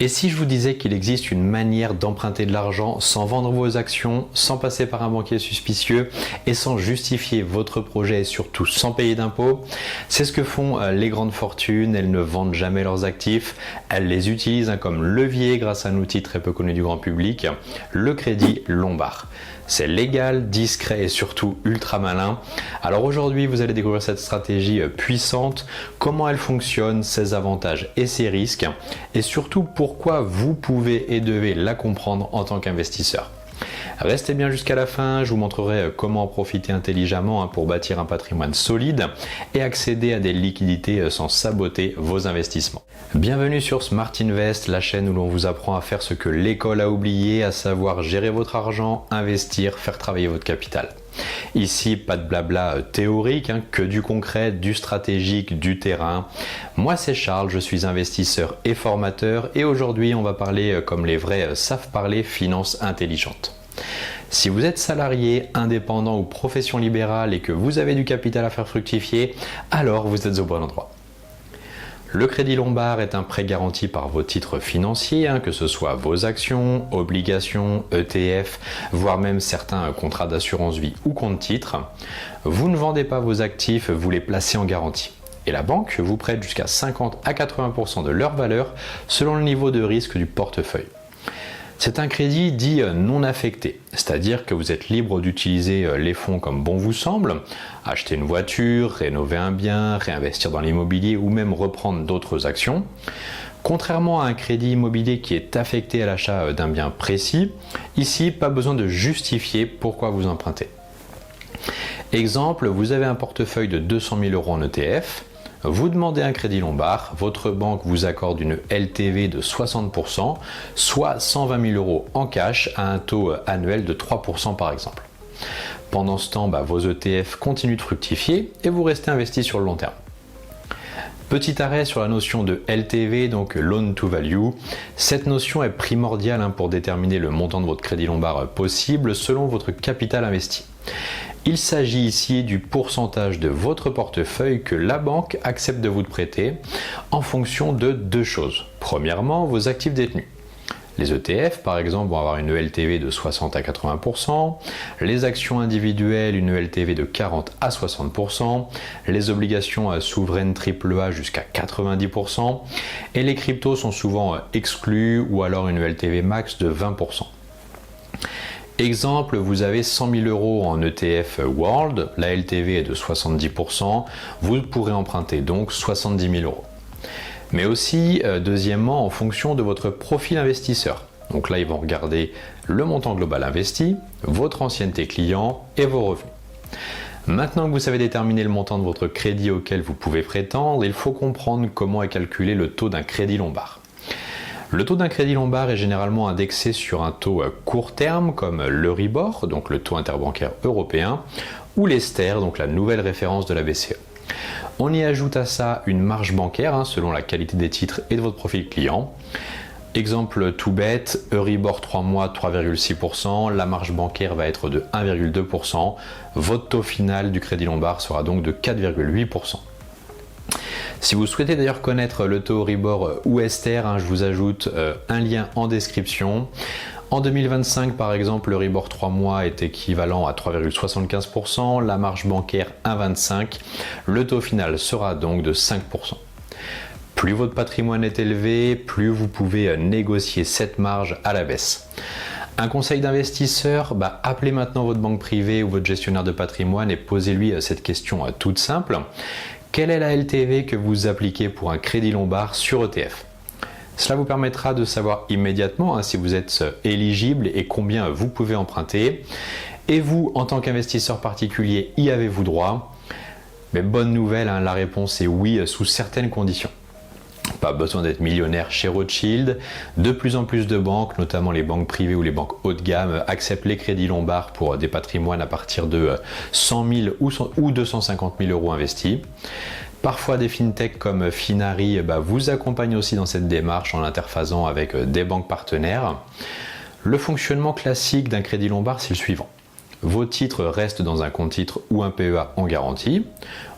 Et si je vous disais qu'il existe une manière d'emprunter de l'argent sans vendre vos actions, sans passer par un banquier suspicieux et sans justifier votre projet et surtout sans payer d'impôts? C'est ce que font les grandes fortunes. Elles ne vendent jamais leurs actifs, elles les utilisent comme levier grâce à un outil très peu connu du grand public, le crédit lombard. C'est légal, discret et surtout ultra malin. Alors aujourd'hui, vous allez découvrir cette stratégie puissante, comment elle fonctionne, ses avantages et ses risques, et surtout pourquoi vous pouvez et devez la comprendre en tant qu'investisseur. Restez bien jusqu'à la fin, je vous montrerai comment en profiter intelligemment pour bâtir un patrimoine solide et accéder à des liquidités sans saboter vos investissements. Bienvenue sur Smart Invest, la chaîne où l'on vous apprend à faire ce que l'école a oublié, à savoir gérer votre argent, investir, faire travailler votre capital. Ici, pas de blabla théorique, que du concret, du stratégique, du terrain. Moi, c'est Charles, je suis investisseur et formateur et aujourd'hui, on va parler comme les vrais savent parler, finance intelligente. Si vous êtes salarié, indépendant ou profession libérale et que vous avez du capital à faire fructifier, alors vous êtes au bon endroit. Le crédit lombard est un prêt garanti par vos titres financiers, que ce soit vos actions, obligations, ETF, voire même certains contrats d'assurance vie ou compte titres. Vous ne vendez pas vos actifs, vous les placez en garantie. Et la banque vous prête jusqu'à 50 à 80% de leur valeur selon le niveau de risque du portefeuille. C'est un crédit dit non affecté, c'est-à-dire que vous êtes libre d'utiliser les fonds comme bon vous semble, acheter une voiture, rénover un bien, réinvestir dans l'immobilier ou même reprendre d'autres actions. Contrairement à un crédit immobilier qui est affecté à l'achat d'un bien précis, ici pas besoin de justifier pourquoi vous empruntez. Exemple, vous avez un portefeuille de 200 000 € en ETF. Vous demandez un crédit lombard, votre banque vous accorde une LTV de 60%, soit 120 000 € en cash à un taux annuel de 3% par exemple. Pendant ce temps, vos ETF continuent de fructifier et vous restez investi sur le long terme. Petit arrêt sur la notion de LTV, donc Loan to Value. Cette notion est primordiale pour déterminer le montant de votre crédit lombard possible selon votre capital investi. Il s'agit ici du pourcentage de votre portefeuille que la banque accepte de vous prêter en fonction de deux choses. Premièrement, vos actifs détenus. Les ETF, par exemple, vont avoir une LTV de 60 à 80%, les actions individuelles, une LTV de 40 à 60%, les obligations souveraines AAA jusqu'à 90%, et les cryptos sont souvent exclus ou alors une LTV max de 20%. Exemple, vous avez 100 000 € en ETF World, la LTV est de 70%, vous pourrez emprunter donc 70 000 €. Mais aussi, deuxièmement, en fonction de votre profil investisseur. Donc là, ils vont regarder le montant global investi, votre ancienneté client et vos revenus. Maintenant que vous savez déterminer le montant de votre crédit auquel vous pouvez prétendre, il faut comprendre comment est calculé le taux d'un crédit lombard. Le taux d'un crédit lombard est généralement indexé sur un taux court terme comme l'Euribor, donc le taux interbancaire européen, ou l'Ester, donc la nouvelle référence de la BCE. On y ajoute à ça une marge bancaire selon la qualité des titres et de votre profil client. Exemple tout bête, Euribor 3 mois 3,6%, la marge bancaire va être de 1,2%, votre taux final du crédit lombard sera donc de 4,8%. Si vous souhaitez d'ailleurs connaître le taux Euribor ou Ester, je vous ajoute un lien en description. En 2025 par exemple, l'Euribor 3 mois est équivalent à 3,75%, la marge bancaire 1,25%, le taux final sera donc de 5%. Plus votre patrimoine est élevé, plus vous pouvez négocier cette marge à la baisse. Un conseil d'investisseur, appelez maintenant votre banque privée ou votre gestionnaire de patrimoine et posez-lui cette question toute simple. Quelle est la LTV que vous appliquez pour un crédit lombard sur ETF? Cela vous permettra de savoir immédiatement si vous êtes éligible et combien vous pouvez emprunter. Et vous, en tant qu'investisseur particulier, y avez-vous droit? Mais bonne nouvelle, la réponse est oui sous certaines conditions. Pas besoin d'être millionnaire chez Rothschild. De plus en plus de banques, notamment les banques privées ou les banques haut de gamme, acceptent les crédits lombards pour des patrimoines à partir de 100 000 ou 250 000 € investis. Parfois des fintechs comme Finari vous accompagnent aussi dans cette démarche en interfaçant avec des banques partenaires. Le fonctionnement classique d'un crédit lombard, c'est le suivant. vos titres restent dans un compte titre ou un PEA en garantie,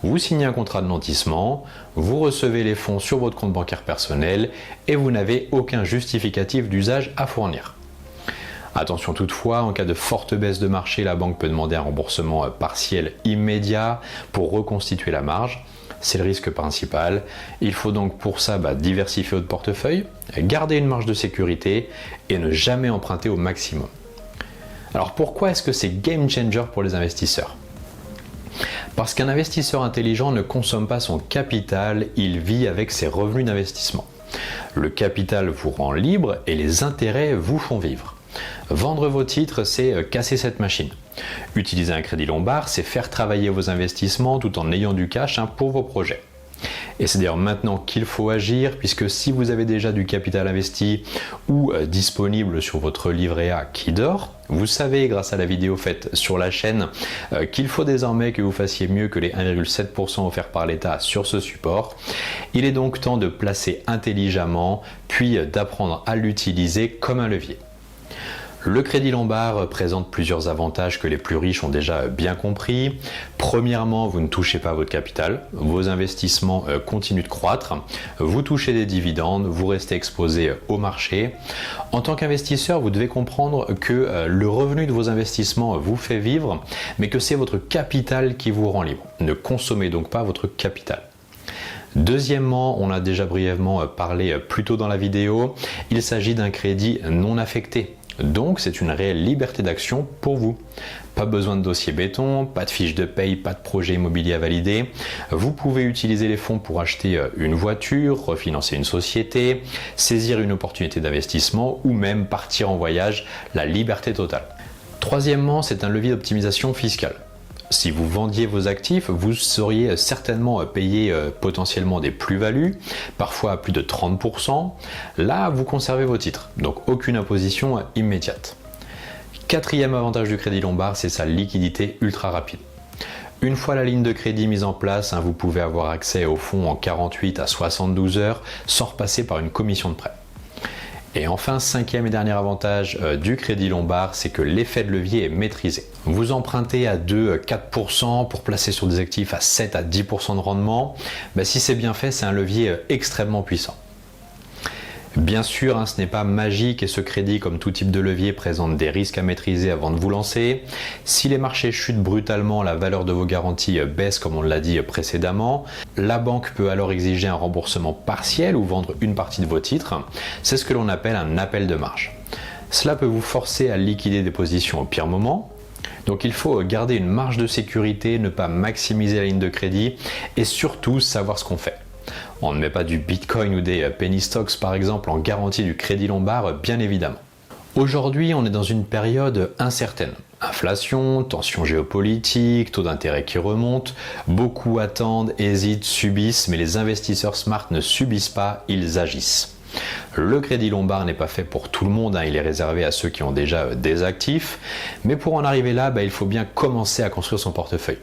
vous signez un contrat de nantissement, vous recevez les fonds sur votre compte bancaire personnel et vous n'avez aucun justificatif d'usage à fournir. Attention toutefois, en cas de forte baisse de marché, la banque peut demander un remboursement partiel immédiat pour reconstituer la marge. C'est le risque principal. Il faut donc pour ça diversifier votre portefeuille, garder une marge de sécurité et ne jamais emprunter au maximum. Alors pourquoi est-ce que c'est game changer pour les investisseurs ? Parce qu'un investisseur intelligent ne consomme pas son capital, il vit avec ses revenus d'investissement. Le capital vous rend libre et les intérêts vous font vivre. Vendre vos titres, c'est casser cette machine. Utiliser un crédit lombard, c'est faire travailler vos investissements tout en ayant du cash pour vos projets. Et c'est d'ailleurs maintenant qu'il faut agir, puisque si vous avez déjà du capital investi ou disponible sur votre livret A qui dort, vous savez grâce à la vidéo faite sur la chaîne qu'il faut désormais que vous fassiez mieux que les 1,7% offerts par l'État sur ce support. Il est donc temps de placer intelligemment, puis d'apprendre à l'utiliser comme un levier. Le crédit lombard présente plusieurs avantages que les plus riches ont déjà bien compris. Premièrement, vous ne touchez pas votre capital, vos investissements continuent de croître, vous touchez des dividendes, vous restez exposé au marché. En tant qu'investisseur, vous devez comprendre que le revenu de vos investissements vous fait vivre, mais que c'est votre capital qui vous rend libre. Ne consommez donc pas votre capital. Deuxièmement, on a déjà brièvement parlé plus tôt dans la vidéo, il s'agit d'un crédit non affecté. Donc c'est une réelle liberté d'action pour vous. Pas besoin de dossier béton, pas de fiche de paye, pas de projet immobilier à valider. Vous pouvez utiliser les fonds pour acheter une voiture, refinancer une société, saisir une opportunité d'investissement ou même partir en voyage, la liberté totale. Troisièmement, c'est un levier d'optimisation fiscale. Si vous vendiez vos actifs, vous seriez certainement payé potentiellement des plus-values, parfois à plus de 30%. Là, vous conservez vos titres, donc aucune imposition immédiate. Quatrième avantage du crédit lombard, c'est sa liquidité ultra rapide. Une fois la ligne de crédit mise en place, vous pouvez avoir accès aux fonds en 48 à 72 heures sans repasser par une commission de prêt. Et enfin, cinquième et dernier avantage du crédit lombard, c'est que l'effet de levier est maîtrisé. Vous empruntez à 2-4% pour placer sur des actifs à 7 à 10% de rendement. Si c'est bien fait, c'est un levier extrêmement puissant. Bien sûr, ce n'est pas magique et ce crédit, comme tout type de levier, présente des risques à maîtriser avant de vous lancer. Si les marchés chutent brutalement, la valeur de vos garanties baisse comme on l'a dit précédemment. La banque peut alors exiger un remboursement partiel ou vendre une partie de vos titres. C'est ce que l'on appelle un appel de marge. Cela peut vous forcer à liquider des positions au pire moment. Donc il faut garder une marge de sécurité, ne pas maximiser la ligne de crédit et surtout savoir ce qu'on fait. On ne met pas du Bitcoin ou des penny stocks par exemple en garantie du crédit lombard, bien évidemment. Aujourd'hui, on est dans une période incertaine. Inflation, tensions géopolitiques, taux d'intérêt qui remontent. Beaucoup attendent, hésitent, subissent, mais les investisseurs smart ne subissent pas, ils agissent. Le crédit lombard n'est pas fait pour tout le monde, il est réservé à ceux qui ont déjà des actifs, mais pour en arriver là, il faut bien commencer à construire son portefeuille.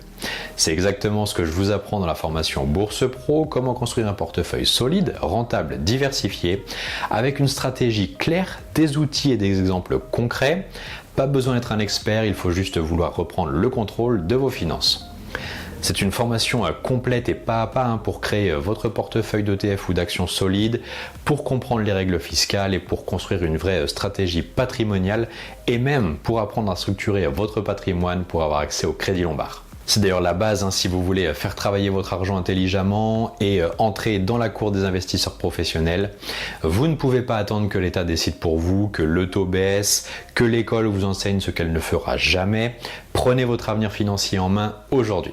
C'est exactement ce que je vous apprends dans la formation Bourse Pro, comment construire un portefeuille solide, rentable, diversifié, avec une stratégie claire, des outils et des exemples concrets. Pas besoin d'être un expert, il faut juste vouloir reprendre le contrôle de vos finances. C'est une formation complète et pas à pas pour créer votre portefeuille d'ETF ou d'actions solides, pour comprendre les règles fiscales et pour construire une vraie stratégie patrimoniale et même pour apprendre à structurer votre patrimoine pour avoir accès au crédit lombard. C'est d'ailleurs la base si vous voulez faire travailler votre argent intelligemment et entrer dans la cour des investisseurs professionnels. Vous ne pouvez pas attendre que l'État décide pour vous, que le taux baisse, que l'école vous enseigne ce qu'elle ne fera jamais. Prenez votre avenir financier en main aujourd'hui.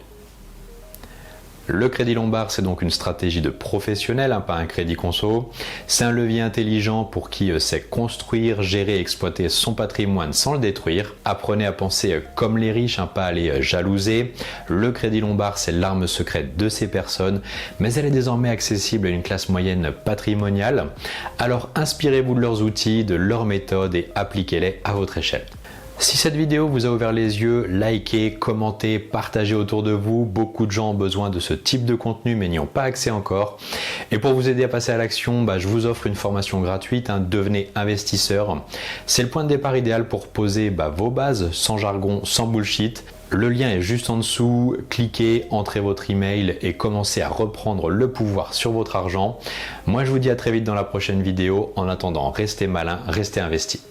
Le crédit lombard, c'est donc une stratégie de professionnel, pas un crédit conso. C'est un levier intelligent pour qui sait construire, gérer et exploiter son patrimoine sans le détruire. Apprenez à penser comme les riches, pas à les jalouser. Le crédit lombard, c'est l'arme secrète de ces personnes, mais elle est désormais accessible à une classe moyenne patrimoniale. Alors inspirez-vous de leurs outils, de leurs méthodes et appliquez-les à votre échelle. Si cette vidéo vous a ouvert les yeux, likez, commentez, partagez autour de vous. Beaucoup de gens ont besoin de ce type de contenu mais n'y ont pas accès encore. Et pour vous aider à passer à l'action, je vous offre une formation gratuite, devenez investisseur. C'est le point de départ idéal pour poser vos bases, sans jargon, sans bullshit. Le lien est juste en dessous, cliquez, entrez votre email et commencez à reprendre le pouvoir sur votre argent. Moi je vous dis à très vite dans la prochaine vidéo. En attendant, restez malin, restez investi.